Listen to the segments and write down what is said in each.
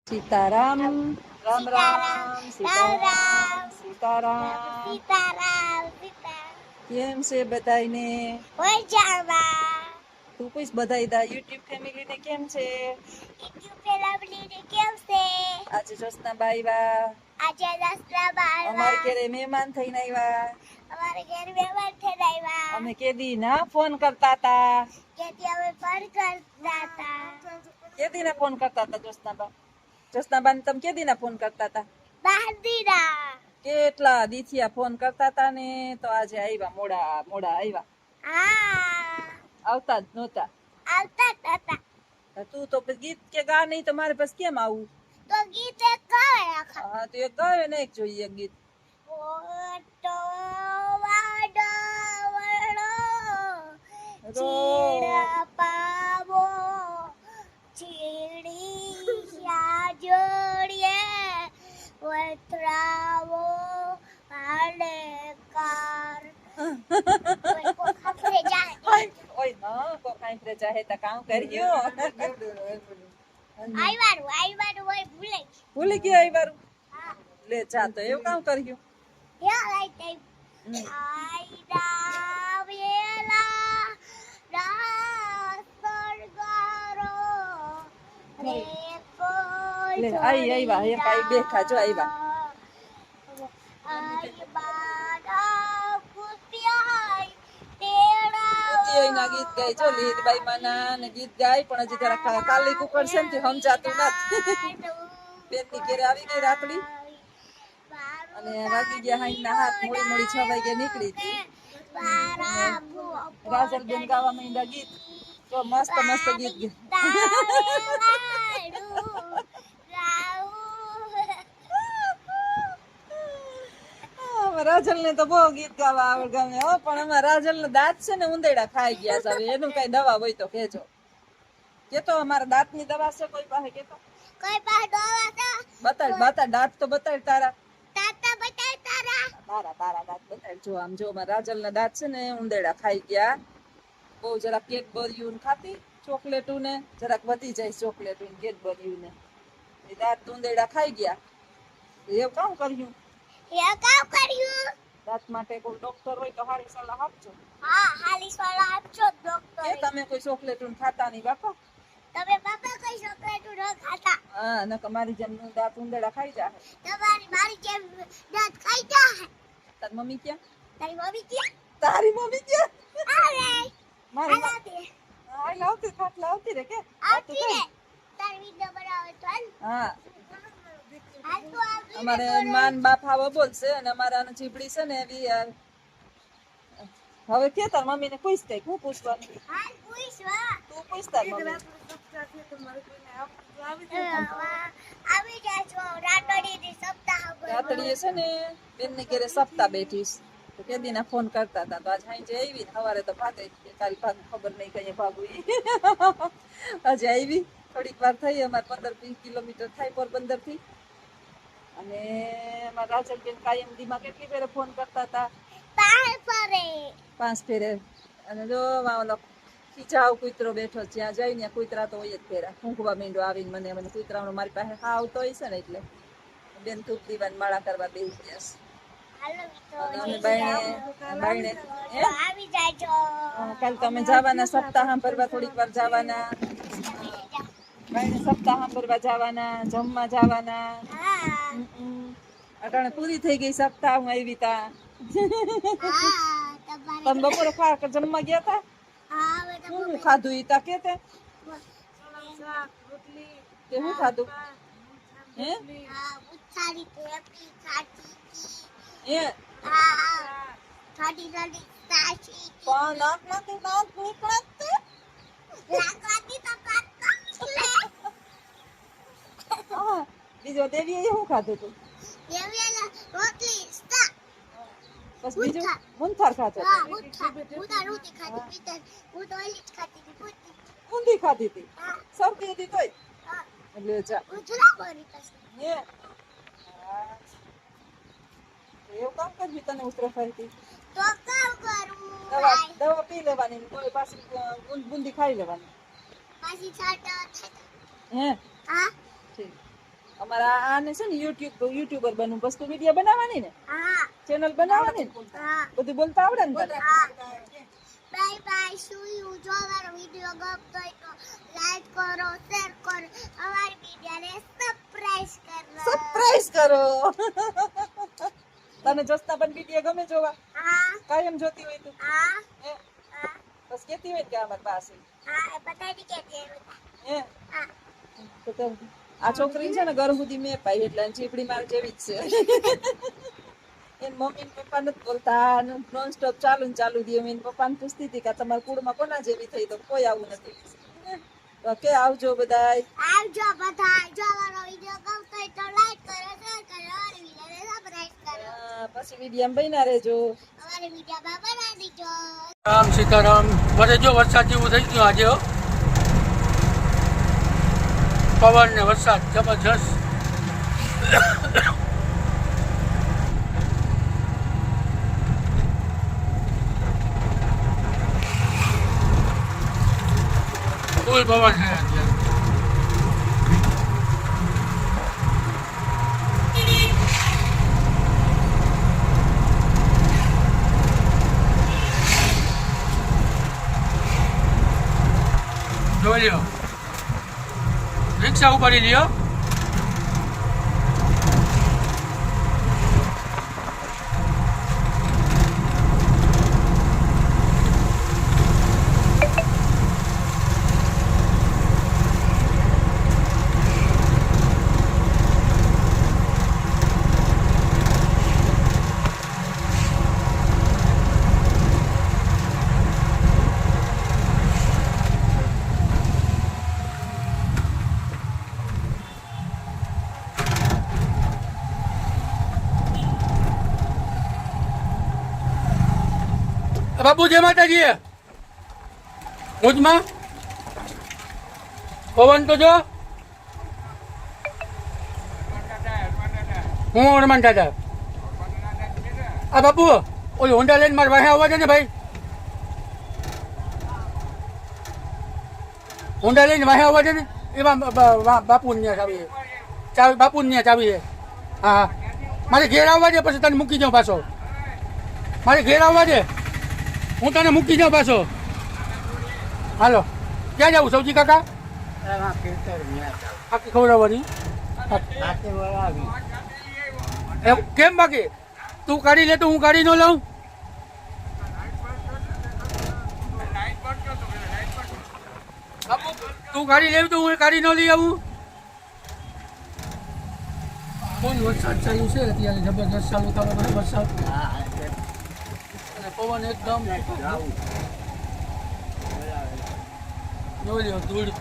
સીતારામ. રામ રામ. સીતારામ. સીતારામ. સીતારામ. કેમ છે બધાયને? મજામાં. તું પૂછ બધાય યુટ્યુબ ફેમિલી ને કેમ છે? યુટ્યુબ ફેમિલીને કેમ છે? આજે જોસ્ના બાઈવા. આજે દસના અમાર બારવા. ઘરે મહેમાન થઈને આવ્યા. અમારે ઘેર મહેમાન થઈને આવ્યા. અમે કેદી ના ફોન કરતા હતા. કેદી અમે ફોન કરતા હતા. કેદી ના ફોન કરતા હતા જોસ્નાબા? જોસ્નાબા ને તમે કેદી ના ફોન કરતા હતા? બાંધીના. કેટલા દીથિયા ફોન કરતા હતા ને તો આજે આવ્યા મોડા મોડા આવ્યા. હા. આવતા જ નહોતા. આવતા જ હતા. તું તો ગીત કે ગા નહીં તો મારે પછી કેમ આવું? તો ગીત એક ગાવે રાખા. હા તો એક ગાવે ને એક જોઈએ ગીત. મોટો વાડો વરડો રો ચીડા પાવો ચીડિયા જોડીએ વથરાવો આડેકાર ખાખરે જાય ઓય હા કો કાઈ પ્રે ચાહે તા કામ કર્યો. આઈવારું હોય ભૂલી ગયો આઈવારું. હા લે જા તો એવું કામ કર્યું. યા રાઈટ આઈડા વેલા રાસરગારો રે કોઈ લે આઈ આઈવા એ પાઈ બેઠા જો આઈવા. આઈ બાડા કુતિયાઈ તેડા ઉતિયોયના ગીત ગાય જો લીધબાઈ માના ને ગીત ગાય પણ હજી જરા કાલી કુકર છે ને સમજાતું નથી. બેનની ઘેરે આવી ગઈ રાતડી અને વાગી ગયા હાઈના હાથ મોડી મોડી 6 વાગે નીકળી હતી. રાજલ બેન ગાવા માંડ્યા ગીત તો મસ્ત મસ્ત ગીત રાજલ ને તો બહુ ગીત ગાવા આવડ ગમે હો પણ અમારા રાજલ ને દાંત છે ને ઉંદેડા ખાઈ ગયા છે. હવે એનું કઈ દવા હોય તો કેજો. કેતો અમારા દાંત ની દવા છે કોઈ પાસે કેતો? કોઈ પાસે દવા છે? બતાડ દાંત તો બતાડ તારા. તાતા બતાય તારા. તારા દાંત બતાડ જો આમ જો અમારા રાજલ ના દાંત છે ને ઉંદેડા ખાઈ ગયા. બહુ જરાક કેડબર્યું ખાતી ચોકલેટું ને જરાક વધી જાય ચોકલેટું ને કેડબર્યું ને એ દાંત ઉંદેડા ખાઈ ગયા. એવું કામ કર્યું? દાંત માટે કોઈ ડોક્ટર હોય તો હારી સલાહ આપજો. હા હાલી સલાહ આપજો ડોક્ટર. કે તમે કોઈ ચોકલેટું ખાતા નહીં બાપા? તમે બાપા કઈ ચોકલેટું ન ખાતા? હા નકર મારી જેમ દાંત ઉંદેડા ખાઈ જાય. મારી જેમ દાંત ખાઈ જાય. તારી મમ્મી ક્યાં? તારી મમ્મી ક્યાં? તારી મમ્મી ક્યાં? આવે મારી આલાતી હા લાવતી ખાટલા આવતી રે કે આવતી રે તારી વિડિયો બનાવે તો હા હાલ તો આવતી અમારે માન બાપ આવો બોલશે અને અમારા ચીપડી છે ને એવી હવે કે તાર મમ્મી ને પૂછ કઈ હું પૂછવાનું? હાલ પૂછવા તું પૂછ તાર મમ્મી. આવી જાય છો રાતડીની સપ્તાહ રાતડીએ છે ને બેન ને ઘરે સપ્તાહ બેઠીશ તો કેદીના ફોન કરતા હતા તો આજ હાંજે આવી સવારે તો ભાગે તારી ભાગ ખબર નહીં કઈ ભાગું આજે આવી થોડીક વાર થઈ અમારે 15-20 કિલોમીટર થાય પોરબંદર થી અને અમારા રાજલબેન કાયમ દીમાં કેટલી ફેરે ફોન કરતા હતા? 5 ફેરે અને જો ઓલો ખીચાવ કૂતરો બેઠો જ્યાં જાય ને કૂતરા તો હોય જ ફેરા ઊંઘવા માંડો આવીને મને કૂતરાનો મારી પાસે હા આવતો હોય છે ને એટલે બેન ધૂપ દીવાની માળા કરવા બેસી ગયા છે. અમે બાયણે આવી જાય છો કાલ તમે જવાના સપ્તાહ ભરવા થોડીક વાર જવાના બાયણે સપ્તાહ ભરવા જવાના જમવા જવાના. હા અટાણે પૂરી થઈ ગઈ સપ્તાહ હું આવી તા. તમે બપોરે ખા જમવા ગયા તા? હું ખાધું ઈ તા કે તે હું ખાધું હે એ પણ નાકમાંથી દાંત નીકળે બીજો દેવીએ શું ખાધું તું? બસ બીજું મુંથાર ખાતો ઊંધી ખાધી હતી સરતી હતી તોય એટલે જા હે એવું કામ કરવી તને ઉતરે ફરતી દવા પી લેવાની કોઈ પાછી બુંદી ખાઈ લેવાની હે ઠીક અમારા આને છે ને યુટ્યુબર બનવું, બસ તું વિડીયો બનાવવાની ને, હા ચેનલ બનાવવાની ને, હા બધું બોલતા આવડે ને તને? બાય બાય શું જો અમારો વિડિયો ગમતો હોય તો લાઈક કરો શેર કરો અમારી વિડિયોને સબસ્ક્રાઇબ કરો સરપ્રાઈઝ કરો. તને જોસ્તાબેન વિડીયો ગમે જોવા? હા કાયમ જોતી હોય તું? હા હે? હા બસ કેતી હોય ને કે અમારી પાસે હા એ બતાવી કે છે હે? હા તો આ છોકરી છે ને ગરહુદી મેં પાઈ એટલે ચીપડી માર જેવી જ છે. એન મમ્મી ને પપ્પા નથી બોલતા, નોન સ્ટોપ ચાલુ ને ચાલુ દે. એમ પપ્પા ને પૂછતી હતી કે તમારા કુળમાં કોના જેવી થઈ, તો કોઈ આવું નથી. તો કે આવજો બધાય. આવજો બધા જો અમારો વિડિયો ગમતો હોય તો લાઈક કરો શેર કરો અમારી વિડિયોને સબસ્ક્રાઇબ કરો પછી વિડીયો બન્યા રહેજો. અમારી વિડિયોમાં બનાવી દીજો. રામ સીતારામ. વરે જો વરસાદ જેવું થઈ ગયું આજે હો. પવન ને વરસાદ જબરજસ્ત. ફૂલ પવન છે અત્યારે. જોઈ લ્યો, રિક્ષા ઉપાડી લ્યો. બાપુ જય માતાજી. ભુજમાં પવન તો જો. હું હનુમાન દાદા. આ બાપુ ઓલી હોન્ડા લઈને મારે વાહે આવવા દે ને ભાઈ. હોન્ડા લઈને વાહે આવવા દે ને. એમાં બાપુ ને ચાવી ચાવી બાપુ ને ચાવી છે. હા મારે ઘેર આવવા દે, પછી તને મૂકી જાઉં પાછો. મારે ઘેર આવવા દે, હું તને મૂકી જાઉં પાછો. હાલો ક્યાં જાઉં સૌજી કાકા? આખી ખવડાવવાની કેમ? બાકી તું કાઢી લે તો હું કાઢી ન લઉં. તું કાઢી લેવી તો હું કાઢી ન લઈ આવું. ફૂલ વરસાદ ચાલુ છે અત્યારે, જબરદસ્ત ચાલુ થવાનો છે વરસાદ. અને પવન એકદમ જોઈ લ્યો ધૂળ.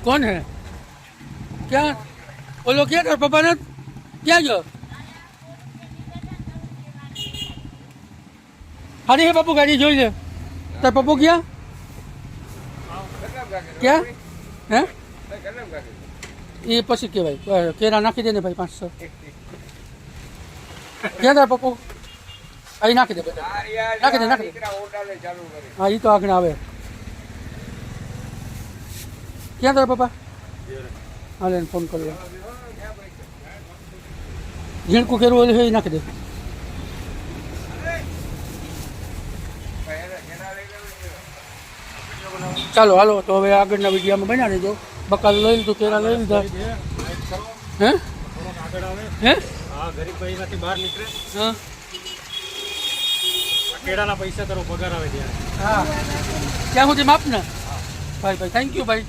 कौन है क्या? बोलो क्या कर पापा ने क्या जो? अरे हे पप्पू गाड़ी જોઈ લે. તાર પપ્પુ ગયા ક્યાં? હે એ પછી કહેવાય કેરા નાખી દે ને ભાઈ 500. ક્યાં તાર પપ્પુ? અહીં નાખી દે બધા, નાખી દે નાખી દે. હા એ તો આગળ આવે. ક્યાં તારા પપ્પા? હાલે ફોન કરી લે. ઝીણકું કેરું ઓલું છે એ નાખી દે. ચાલો હાલો તો હવે આગળના વિડીયોમાં બન્યા રહેજો. બકાલ લઈ લીધું, કેરા લઈ લીધા. હે હે ગરીબ ભાઈમાંથી બહાર નીકળે. હા કેળાના પૈસા તારો પગાર આવે ત્યારે. હા ત્યાં સુધી માપ ને ભાઈ. ભાઈ થેન્ક યુ ભાઈ.